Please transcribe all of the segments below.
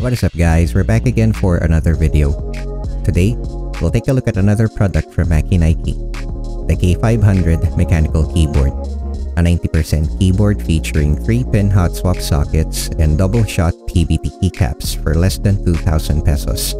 What is up guys, we're back again for another video. Today, we'll take a look at another product from Machenike, the K500 mechanical keyboard. A 90% keyboard featuring 3-pin Hotswap sockets and double-shot PBT keycaps for less than 2,000 pesos.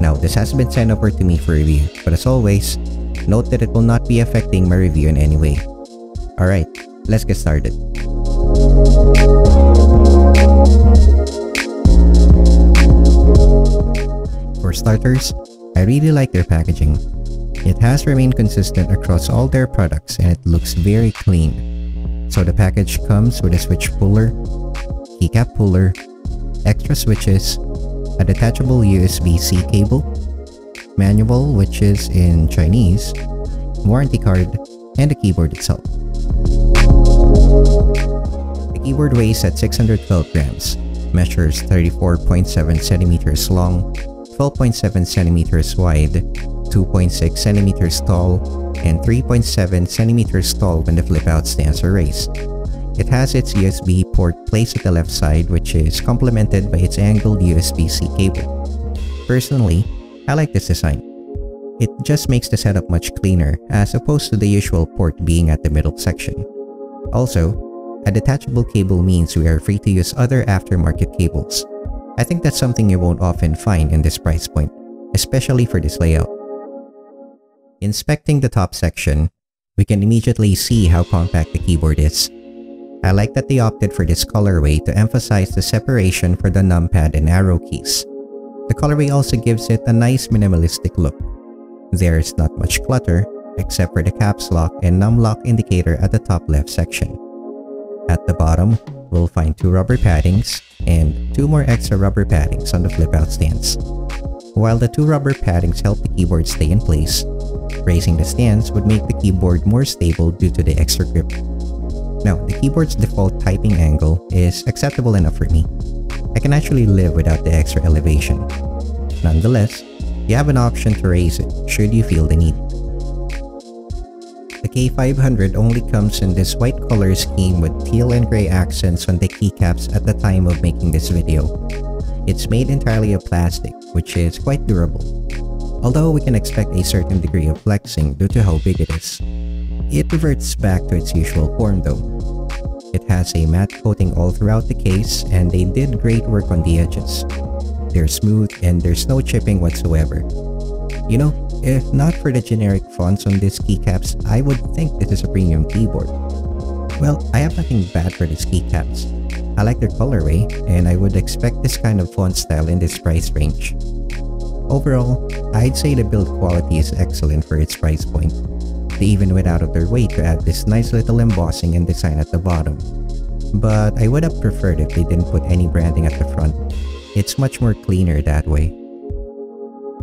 Now, this has been sent over to me for review, but as always, note that it will not be affecting my review in any way. Alright, let's get started. For starters, I really like their packaging. It has remained consistent across all their products and it looks very clean. So the package comes with a switch puller, keycap puller, extra switches, a detachable USB-C cable, manual which is in Chinese, warranty card, and the keyboard itself. The keyboard weighs at 612 grams, measures 34.7 centimeters long, 12.7 centimeters wide, 2.6 centimeters tall, and 3.7 centimeters tall when the flip-out stands are raised. It has its USB port placed at the left side, which is complemented by its angled USB-C cable. Personally, I like this design. It just makes the setup much cleaner as opposed to the usual port being at the middle section. Also, a detachable cable means we are free to use other aftermarket cables. I think that's something you won't often find in this price point, especially for this layout. Inspecting the top section, we can immediately see how compact the keyboard is. I like that they opted for this colorway to emphasize the separation for the numpad and arrow keys. The colorway also gives it a nice minimalistic look. There is not much clutter except for the caps lock and num lock indicator at the top left section. At the bottom, we'll find 2 rubber paddings and 2 more extra rubber paddings on the flip-out stands. While the 2 rubber paddings help the keyboard stay in place, raising the stands would make the keyboard more stable due to the extra grip. Now, the keyboard's default typing angle is acceptable enough for me. I can actually live without the extra elevation. Nonetheless, you have an option to raise it should you feel the need. The K500 only comes in this white color scheme with teal and gray accents on the keycaps at the time of making this video. It's made entirely of plastic, which is quite durable. Although we can expect a certain degree of flexing due to how big it is. It reverts back to its usual form though. It has a matte coating all throughout the case and they did great work on the edges. They're smooth and there's no chipping whatsoever. You know, if not for the generic fonts on these keycaps, I would think this is a premium keyboard. Well, I have nothing bad for these keycaps. I like their colorway and I would expect this kind of font style in this price range. Overall, I'd say the build quality is excellent for its price point. They even went out of their way to add this nice little embossing and design at the bottom. But I would have preferred if they didn't put any branding at the front. It's much more cleaner that way.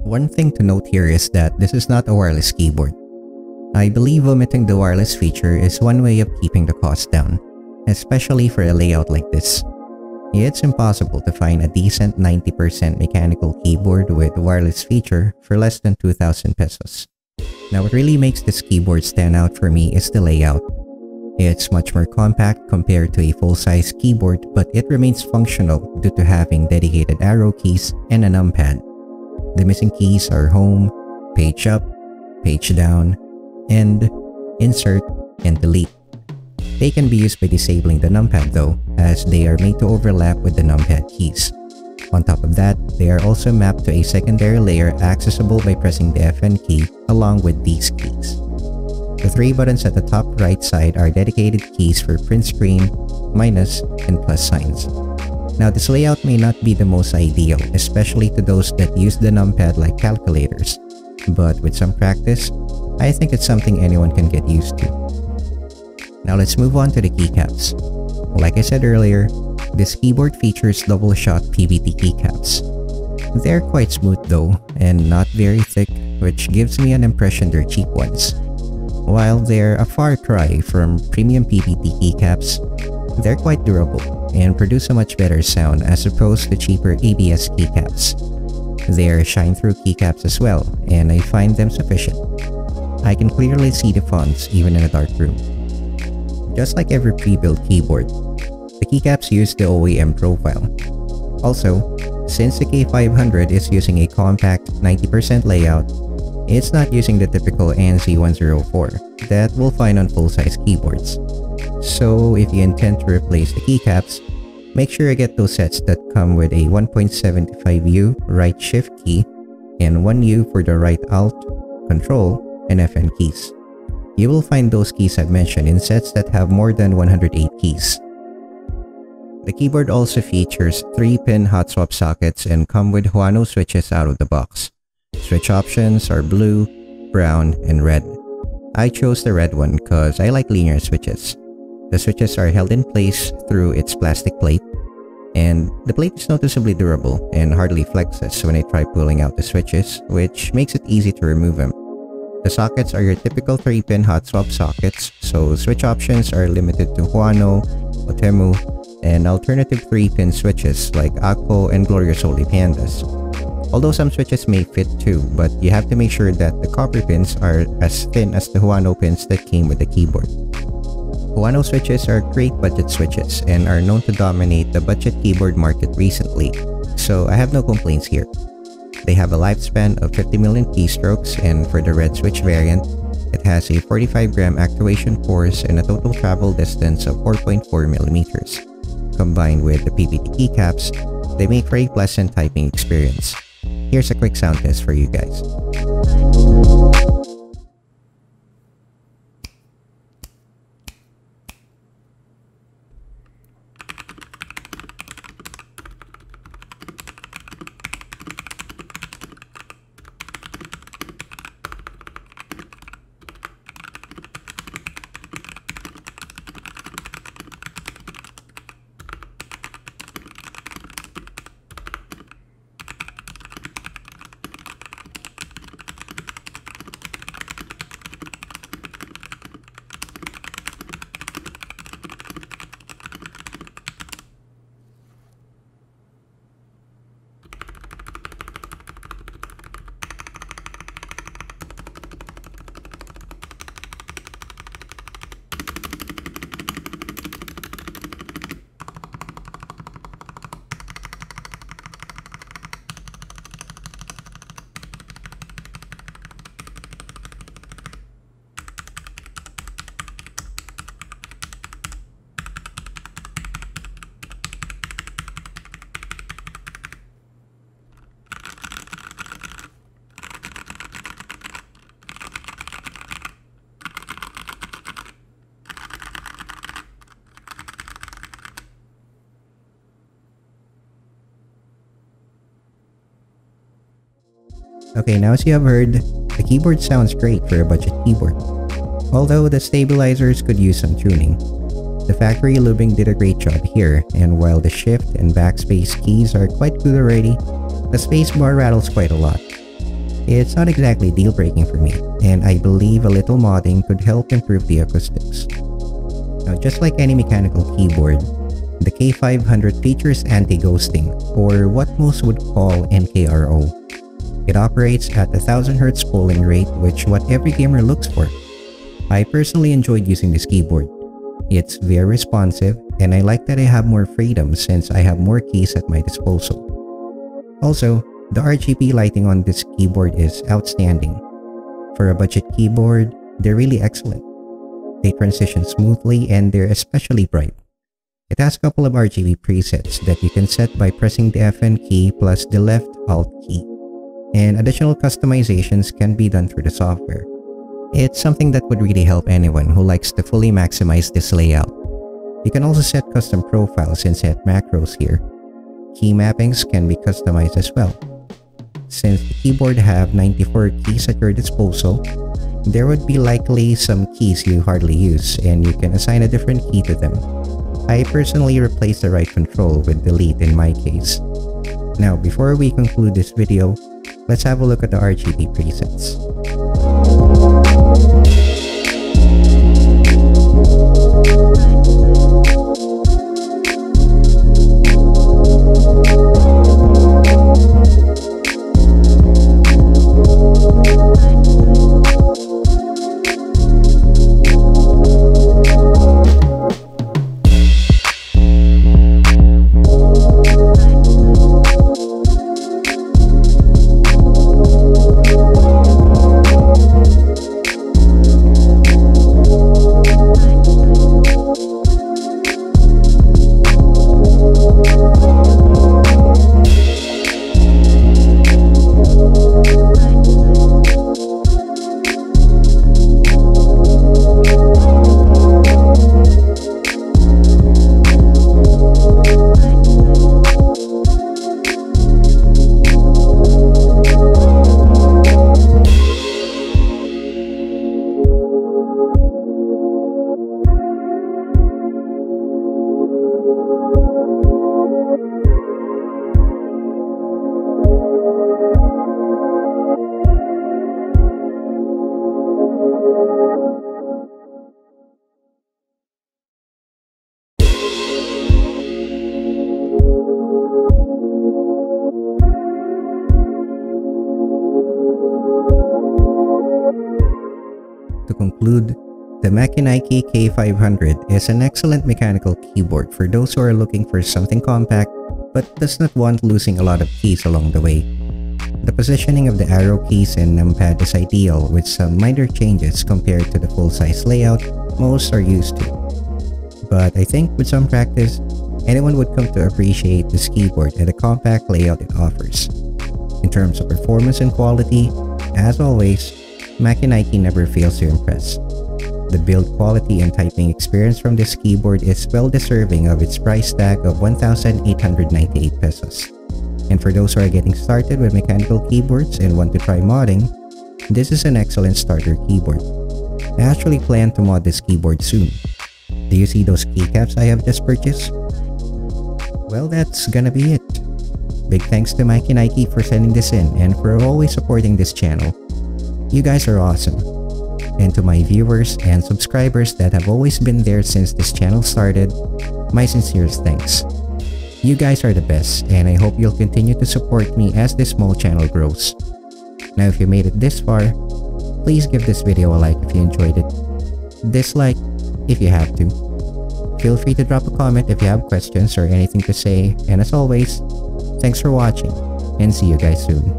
One thing to note here is that this is not a wireless keyboard. I believe omitting the wireless feature is one way of keeping the cost down, especially for a layout like this. It's impossible to find a decent 90% mechanical keyboard with a wireless feature for less than 2,000 pesos. Now what really makes this keyboard stand out for me is the layout. It's much more compact compared to a full-size keyboard, but it remains functional due to having dedicated arrow keys and a numpad. The missing keys are home, page up, page down, end, insert, and delete. They can be used by disabling the numpad though, as they are made to overlap with the numpad keys. On top of that, they are also mapped to a secondary layer accessible by pressing the FN key along with these keys. The 3 buttons at the top right side are dedicated keys for print screen, minus, and plus signs. Now this layout may not be the most ideal, especially to those that use the numpad like calculators, but with some practice, I think it's something anyone can get used to. Now let's move on to the keycaps. Like I said earlier, this keyboard features double-shot PBT keycaps. They're quite smooth though, and not very thick, which gives me an impression they're cheap ones. While they're a far cry from premium PBT keycaps, they're quite durable and produce a much better sound as opposed to cheaper ABS keycaps. They're shine-through keycaps as well, and I find them sufficient. I can clearly see the fonts even in a dark room. Just like every pre-built keyboard, the keycaps use the OEM profile. Also, Since the K500 is using a compact 90% layout, it's not using the typical NZ104 that we'll find on full-size keyboards. So if you intend to replace the keycaps, make sure you get those sets that come with a 1.75U right shift key and 1U for the right Alt, Control, and FN keys. You will find those keys I've mentioned in sets that have more than 108 keys. The keyboard also features 3-pin Hotswap sockets and come with Huano switches out of the box. Switch options are blue, brown, and red. I chose the red one because I like linear switches. The switches are held in place through its plastic plate, and the plate is noticeably durable and hardly flexes when I try pulling out the switches, which makes it easy to remove them. The sockets are your typical 3-pin Hotswap sockets, so switch options are limited to Huano, Otemu, and alternative 3-pin switches like Akko and Glorious Holy Pandas. Although some switches may fit too, but you have to make sure that the copper pins are as thin as the Huano pins that came with the keyboard. Huano switches are great budget switches and are known to dominate the budget keyboard market recently, so I have no complaints here. They have a lifespan of 50 million keystrokes, and for the red switch variant, it has a 45-gram actuation force and a total travel distance of 4.4mm. Combined with the PVT keycaps, they make for a pleasant typing experience. Here's a quick sound test for you guys. Okay, now as you have heard, the keyboard sounds great for a budget keyboard. Although the stabilizers could use some tuning. The factory lubing did a great job here, and while the shift and backspace keys are quite good already, the spacebar rattles quite a lot. It's not exactly deal-breaking for me, and I believe a little modding could help improve the acoustics. Now, just like any mechanical keyboard, the K500 features anti-ghosting, or what most would call NKRO. It operates at 1000Hz polling rate, which what every gamer looks for. I personally enjoyed using this keyboard. It's very responsive, and I like that I have more freedom since I have more keys at my disposal. Also, the RGB lighting on this keyboard is outstanding. For a budget keyboard, they're really excellent. They transition smoothly and they're especially bright. It has a couple of RGB presets that you can set by pressing the FN key plus the left Alt key. And additional customizations can be done through the software. It's something that would really help anyone who likes to fully maximize this layout. You can also set custom profiles and set macros here. Key mappings can be customized as well. Since the keyboard have 94 keys at your disposal, there would be likely some keys you hardly use and you can assign a different key to them. I personally replaced the right control with delete in my case. Now, before we conclude this video, let's have a look at the RGB presets. To conclude, the Machenike K500 is an excellent mechanical keyboard for those who are looking for something compact but does not want losing a lot of keys along the way. The positioning of the arrow keys and numpad is ideal with some minor changes compared to the full-size layout most are used to. But I think with some practice, anyone would come to appreciate this keyboard and the compact layout it offers. In terms of performance and quality, as always, Machenike never fails to impress. The build quality and typing experience from this keyboard is well deserving of its price tag of 1,898 pesos. And for those who are getting started with mechanical keyboards and want to try modding, this is an excellent starter keyboard. I actually plan to mod this keyboard soon. Do you see those keycaps I have just purchased? Well, that's gonna be it. Big thanks to Machenike for sending this in and for always supporting this channel. You guys are awesome. And to my viewers and subscribers that have always been there since this channel started, my sincerest thanks. You guys are the best and I hope you'll continue to support me as this small channel grows. Now if you made it this far, please give this video a like if you enjoyed it. Dislike if you have to. Feel free to drop a comment if you have questions or anything to say, and as always, thanks for watching and see you guys soon.